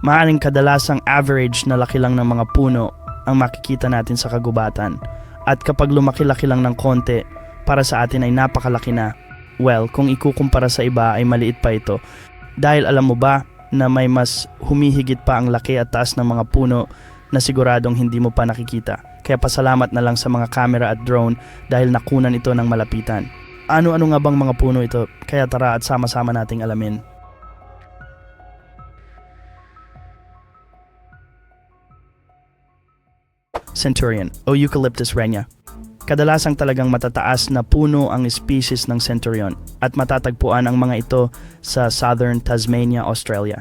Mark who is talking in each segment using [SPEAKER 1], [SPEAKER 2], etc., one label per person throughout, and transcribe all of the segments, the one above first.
[SPEAKER 1] Maaring kadalasang average na laki lang ng mga puno ang makikita natin sa kagubatan. At kapag lumaki-laki lang ng konti, para sa atin ay napakalaki na. Well, kung ikukumpara sa iba ay maliit pa ito. Dahil alam mo ba na may mas humihigit pa ang laki at taas ng mga puno na siguradong hindi mo pa nakikita. Kaya pasalamat na lang sa mga camera at drone dahil nakunan ito ng malapitan. Ano-ano nga bang mga puno ito? Kaya tara at sama-sama nating alamin. Centurion o Eucalyptus renia. Kadalasang talagang matataas na puno ang species ng centurion at matatagpuan ang mga ito sa southern Tasmania, Australia.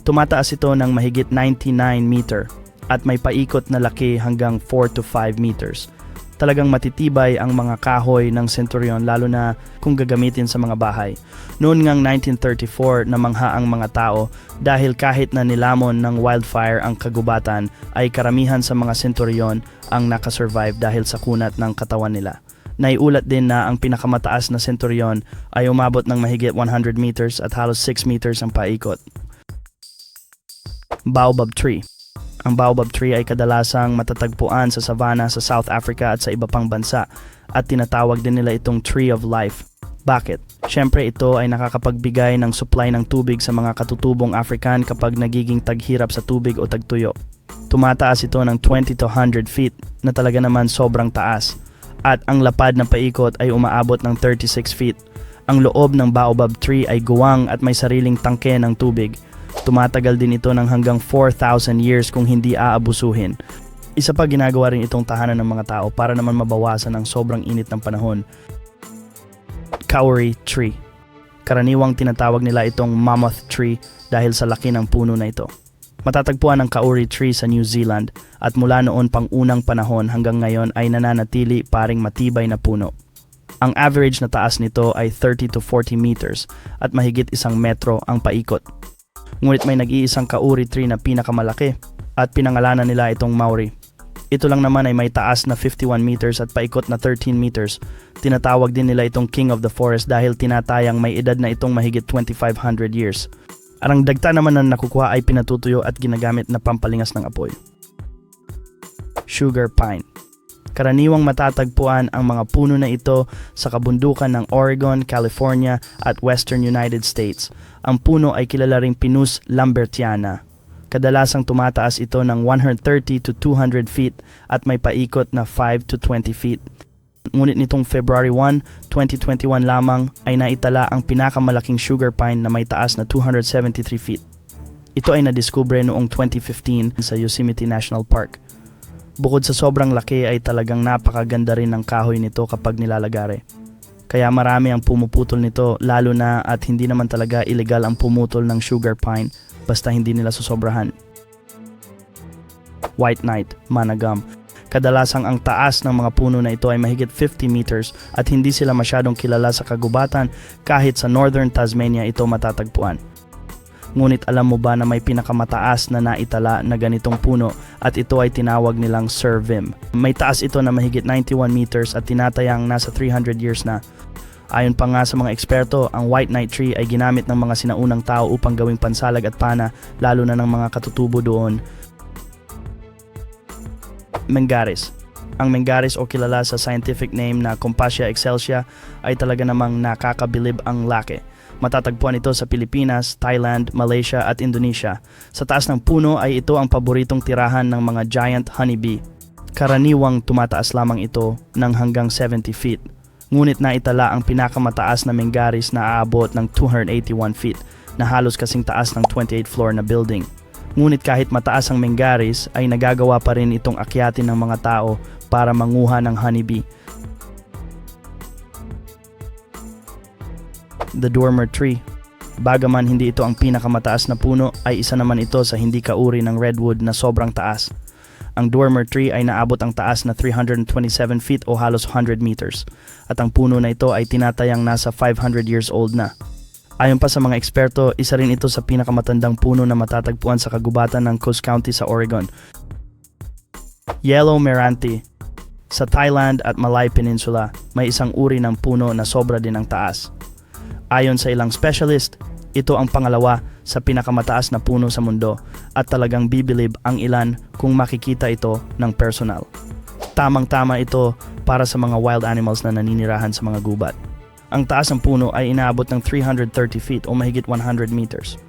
[SPEAKER 1] Tumataas ito ng mahigit 99 meter at may paikot na laki hanggang 4 to 5 meters. Talagang matitibay ang mga kahoy ng centurion lalo na kung gagamitin sa mga bahay. Noon ngang 1934 namangha ang mga tao dahil kahit na nilamon ng wildfire ang kagubatan ay karamihan sa mga centurion ang nakasurvive dahil sa kunat ng katawan nila. Naiulat din na ang pinakamataas na centurion ay umabot ng mahigit 100 meters at halos 6 meters ang paikot. Baobab tree. Ang baobab tree ay kadalasang matatagpuan sa savanna sa South Africa at sa iba pang bansa at tinatawag din nila itong tree of life. Bakit? Siyempre ito ay nakakapagbigay ng supply ng tubig sa mga katutubong African kapag nagiging taghirap sa tubig o tagtuyo. Tumataas ito ng 20 to 100 feet na talaga naman sobrang taas at ang lapad na paikot ay umaabot ng 36 feet. Ang loob ng baobab tree ay guwang at may sariling tangke ng tubig. Tumatagal din ito ng hanggang 4,000 years kung hindi aabusuhin. Isa pa ginagawa rin itong tahanan ng mga tao para naman mabawasan ang sobrang init ng panahon. Kauri tree. Karaniwang tinatawag nila itong mammoth tree dahil sa laki ng puno na ito. Matatagpuan ang kauri tree sa New Zealand at mula noon pang unang panahon hanggang ngayon ay nananatili paring matibay na puno. Ang average na taas nito ay 30 to 40 meters at mahigit 1 metro ang paikot. Ngunit may nag-iisang kauri tree na pinakamalaki at pinangalanan nila itong Maori. Ito lang naman ay may taas na 51 meters at paikot na 13 meters. Tinatawag din nila itong King of the Forest dahil tinatayang may edad na itong mahigit 2,500 years. Ang dagta naman na nakukuha ay pinatutuyo at ginagamit na pampalingas ng apoy. Sugar pine. Karaniwang matatagpuan ang mga puno na ito sa kabundukan ng Oregon, California at Western United States. Ang puno ay kilala ring Pinus lambertiana. Kadalasang tumataas ito ng 130 to 200 feet at may paikot na 5 to 20 feet. Ngunit nitong February 1, 2021 lamang ay naitala ang pinakamalaking sugar pine na may taas na 273 feet. Ito ay nadiskubre noong 2015 sa Yosemite National Park. Bukod sa sobrang laki ay talagang napakaganda rin ng kahoy nito kapag nilalagare. Kaya marami ang pumuputol nito lalo na at hindi naman talaga illegal ang pumutol ng sugar pine basta hindi nila susobrahan. White Knight, Managam. Kadalasang ang taas ng mga puno na ito ay mahigit 50 meters at hindi sila masyadong kilala sa kagubatan kahit sa Northern Tasmania ito matatagpuan. Ngunit alam mo ba na may pinakamataas na naitala na ganitong puno at ito ay tinawag nilang Sir Vim. May taas ito na mahigit 91 meters at tinatayang nasa 300 years na. Ayon pa nga sa mga eksperto, ang White Knight tree ay ginamit ng mga sinaunang tao upang gawing pansalag at pana lalo na ng mga katutubo doon. Mengaris. Ang Mengaris o kilala sa scientific name na Compassia excelsia ay talaga namang nakakabilib ang laki. Matatagpuan ito sa Pilipinas, Thailand, Malaysia at Indonesia. Sa taas ng puno ay ito ang paboritong tirahan ng mga giant honeybee. Karaniwang tumataas lamang ito ng hanggang 70 feet. Ngunit naitala ang pinakamataas na Mengaris na aabot ng 281 feet na halos kasing taas ng 28th floor na building. Ngunit kahit mataas ang Mengaris ay nagagawa pa rin itong akyatin ng mga tao para manguha ng honeybee. The Dormer Tree. Bagaman hindi ito ang pinakamataas na puno, ay isa naman ito sa hindi kauri ng redwood na sobrang taas. Ang Dormer Tree ay naabot ang taas na 327 feet o halos 100 meters. At ang puno na ito ay tinatayang nasa 500 years old na. Ayon pa sa mga eksperto, isa rin ito sa pinakamatandang puno na matatagpuan sa kagubatan ng Coast County sa Oregon. Yellow Meranti. Sa Thailand at Malay Peninsula, may isang uri ng puno na sobra din ang taas. Ayon sa ilang specialist, Ito ang pangalawa sa pinakamataas na puno sa mundo at talagang bibilib ang ilan kung makikita ito ng personal. Tamang-tama ito para sa mga wild animals na naninirahan sa mga gubat. Ang taas ng puno ay inaabot ng 330 feet o mahigit 100 meters.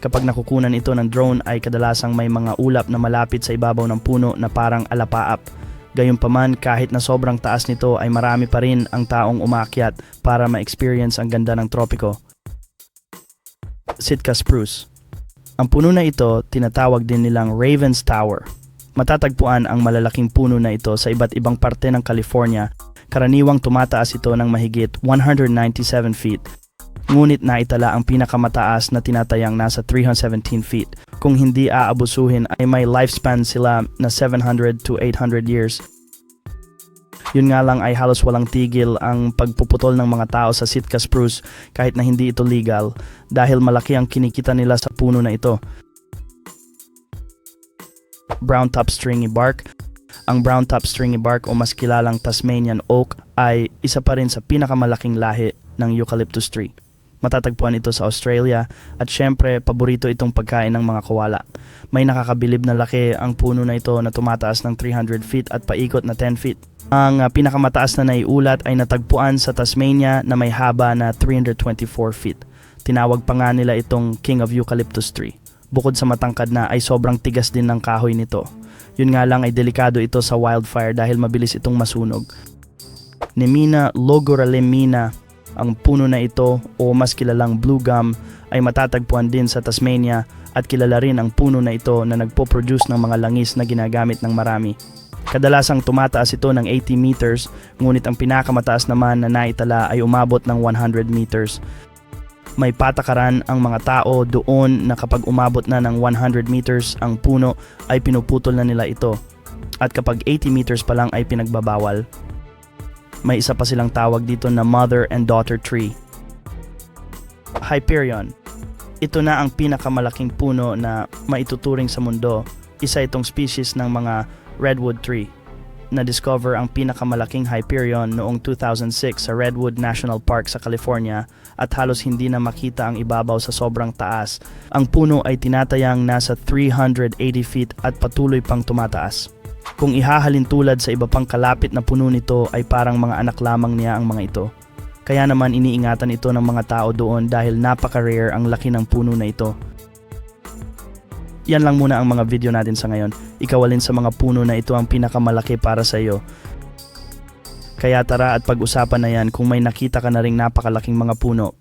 [SPEAKER 1] Kapag nakukunan ito ng drone ay kadalasang may mga ulap na malapit sa ibabaw ng puno na parang alapaap. Gayunpaman, kahit na sobrang taas nito ay marami pa rin ang taong umaakyat para ma-experience ang ganda ng tropiko. Sitka Spruce. Ang puno na ito tinatawag din nilang Raven's Tower. Matatagpuan ang malalaking puno na ito sa iba't ibang parte ng California. Karaniwang tumataas ito ng mahigit 197 feet. Ngunit naitala ang pinakamataas na tinatayang nasa 317 feet. Kung hindi aabusuhin ay may lifespan sila na 700 to 800 years. Yun nga lang ay halos walang tigil ang pagpuputol ng mga tao sa Sitka Spruce kahit na hindi ito legal dahil malaki ang kinikita nila sa puno na ito. Brown top stringy bark. Ang brown top stringy bark o mas kilalang Tasmanian oak ay isa pa rin sa pinakamalaking lahi ng eucalyptus tree. Matatagpuan ito sa Australia at syempre paborito itong pagkain ng mga koala. May nakakabilib na laki ang puno na ito na tumataas ng 300 feet at paikot na 10 feet. Ang pinakamataas na naiulat ay natagpuan sa Tasmania na may haba na 324 feet. Tinawag pa nga nila itong King of Eucalyptus Tree. Bukod sa matangkad na ay sobrang tigas din ng kahoy nito. Yun nga lang ay delikado ito sa wildfire dahil mabilis itong masunog. Nemina logoralimina. Ang puno na ito o mas kilalang blue gum ay matatagpuan din sa Tasmania at kilala rin ang puno na ito na nagpo-produce ng mga langis na ginagamit ng marami. Kadalasang tumataas ito ng 80 meters, ngunit ang pinakamataas naman na naitala ay umabot ng 100 meters. May patakaran ang mga tao doon na kapag umabot na ng 100 meters ang puno ay pinuputol na nila ito. At kapag 80 meters pa lang ay pinagbabawal. May isa pa silang tawag dito na mother and daughter tree. Hyperion. Ito na ang pinakamalaking puno na maituturing sa mundo. Isa itong species ng mga redwood tree. Na-discover ang pinakamalaking Hyperion noong 2006 sa Redwood National Park sa California at halos hindi na makita ang ibabaw sa sobrang taas. Ang puno ay tinatayang nasa 380 feet at patuloy pang tumataas. Kung ihahalin tulad sa iba pang kalapit na puno nito ay parang mga anak lamang niya ang mga ito. Kaya naman iniingatan ito ng mga tao doon dahil napaka-rare ang laki ng puno na ito. Yan lang muna ang mga video natin sa ngayon. Ikaw alin sa mga puno na ito ang pinakamalaki para sa iyo. Kaya tara at pag-usapan na yan kung may nakita ka na ring napakalaking mga puno.